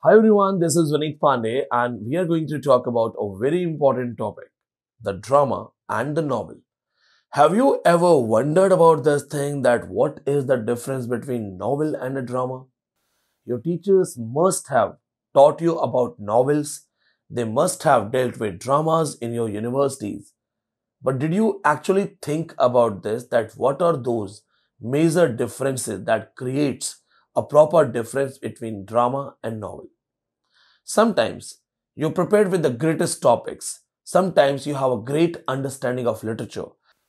Hi everyone, this is Vineet Pandey and we are going to talk about a very important topic, the drama and the novel. Have you ever wondered about this thing that what is the difference between novel and a drama? Your teachers must have taught you about novels, they must have dealt with dramas in your universities. But did you actually think about this that what are those major differences that creates a proper difference between drama and novel? Sometimes you're prepared with the greatest topics. Sometimes you have a great understanding of literature.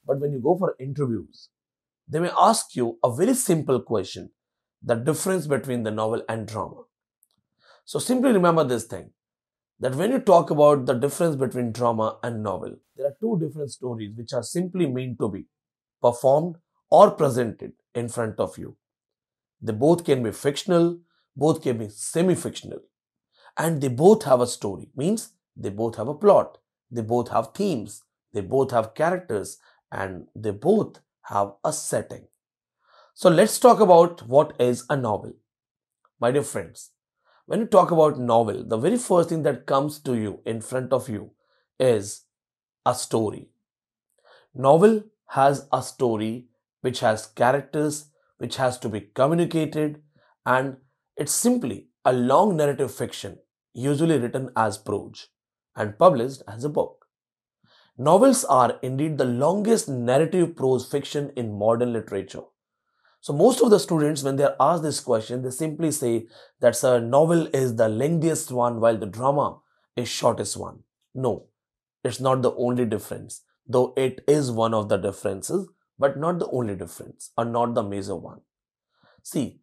But when you go for interviews, they may ask you a very simple question, the difference between the novel and drama. So simply remember this thing, that when you talk about the difference between drama and novel, there are two different stories which are simply meant to be performed or presented in front of you. They both can be fictional, both can be semi-fictional. And they both have a story, means they both have a plot, they both have themes, they both have characters, and they both have a setting. So let's talk about what is a novel. My dear friends, when you talk about novel, the very first thing that comes to you in front of you is a story. Novel has a story which has characters, which has to be communicated, and it's simply a long narrative fiction, usually written as prose and published as a book. Novels are indeed the longest narrative prose fiction in modern literature. So most of the students, when they are asked this question, they simply say that a novel is the lengthiest one while the drama is shortest one. No, it's not the only difference, though it is one of the differences, but not the only difference or not the major one. See,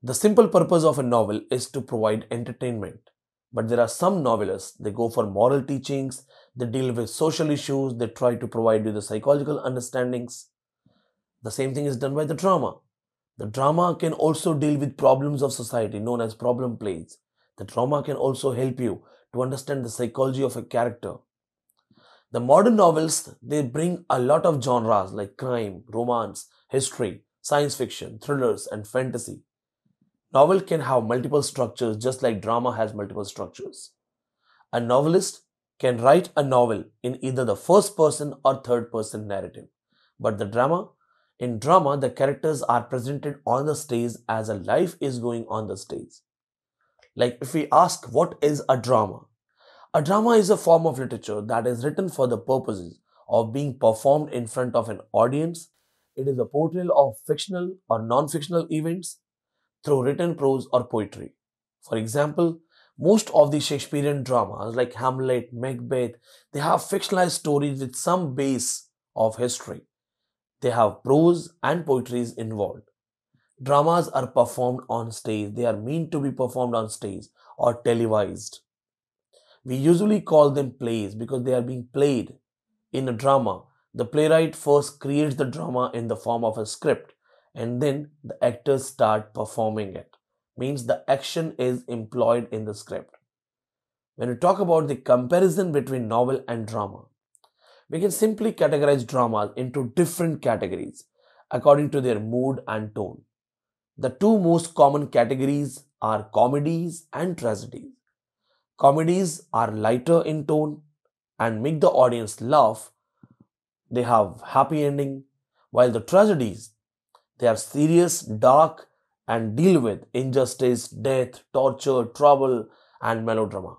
the simple purpose of a novel is to provide entertainment. But there are some novelists, they go for moral teachings, they deal with social issues, they try to provide you the psychological understandings. The same thing is done by the drama. The drama can also deal with problems of society known as problem plays. The drama can also help you to understand the psychology of a character. The modern novels, they bring a lot of genres like crime, romance, history, science fiction, thrillers, and fantasy. Novel can have multiple structures just like drama has multiple structures. A novelist can write a novel in either the first person or third person narrative. But in drama, the characters are presented on the stage as a life is going on the stage. Like if we ask what is a drama is a form of literature that is written for the purposes of being performed in front of an audience. It is a portrayal of fictional or non-fictional events through written prose or poetry. For example, most of the Shakespearean dramas like Hamlet, Macbeth, they have fictionalized stories with some base of history. They have prose and poetry involved. Dramas are performed on stage. They are meant to be performed on stage or televised. We usually call them plays because they are being played. In a drama, the playwright first creates the drama in the form of a script and then the actors start performing it. Means the action is employed in the script. When we talk about the comparison between novel and drama, we can simply categorize dramas into different categories according to their mood and tone. The two most common categories are comedies and tragedies. Comedies are lighter in tone and make the audience laugh. They have happy ending, while the tragedies, they are serious, dark, and deal with injustice, death, torture, trouble, and melodrama.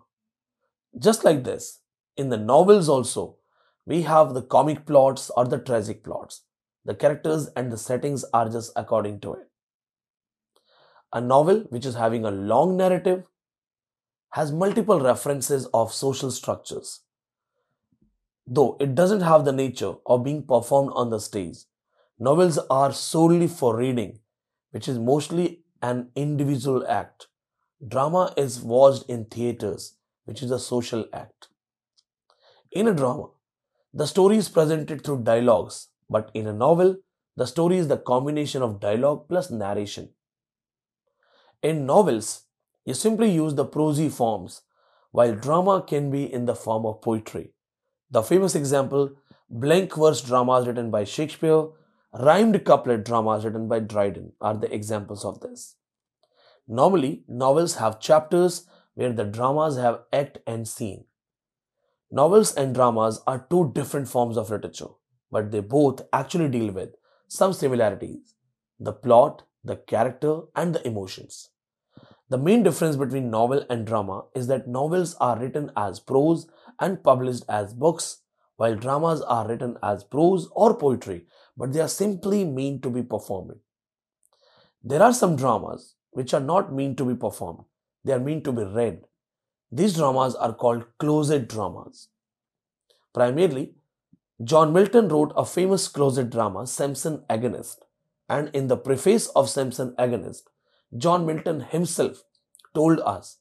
Just like this, in the novels also, we have the comic plots or the tragic plots. The characters and the settings are just according to it. A novel which is having a long narrative has multiple references of social structures, though it doesn't have the nature of being performed on the stage. Novels are solely for reading, which is mostly an individual act. Drama is watched in theaters, which is a social act. In a drama, the story is presented through dialogues, but in a novel, the story is the combination of dialogue plus narration. In novels, you simply use the prosy forms, while drama can be in the form of poetry. The famous example, blank verse dramas written by Shakespeare, rhymed couplet dramas written by Dryden are the examples of this. Normally, novels have chapters where the dramas have act and scene. Novels and dramas are two different forms of literature, but they both actually deal with some similarities: the plot, the character, and the emotions. The main difference between novel and drama is that novels are written as prose and published as books, while dramas are written as prose or poetry, but they are simply meant to be performed. There are some dramas which are not meant to be performed, they are meant to be read. These dramas are called closet dramas. Primarily, John Milton wrote a famous closet drama, Samson Agonist, and in the preface of Samson Agonist, John Milton himself told us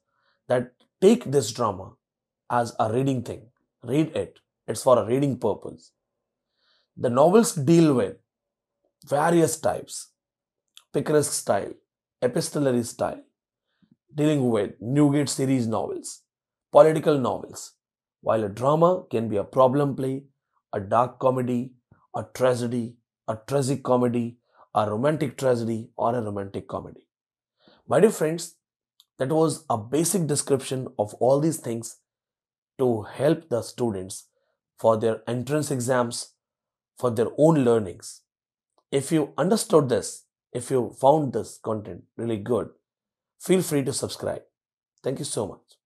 that take this drama as a reading thing. Read it. It's for a reading purpose. The novels deal with various types: picaresque style, epistolary style, dealing with Newgate series novels, political novels, while a drama can be a problem play, a dark comedy, a tragedy, a tragic comedy, a romantic tragedy, or a romantic comedy. My dear friends, that was a basic description of all these things to help the students for their entrance exams, for their own learnings. If you understood this, if you found this content really good, feel free to subscribe. Thank you so much.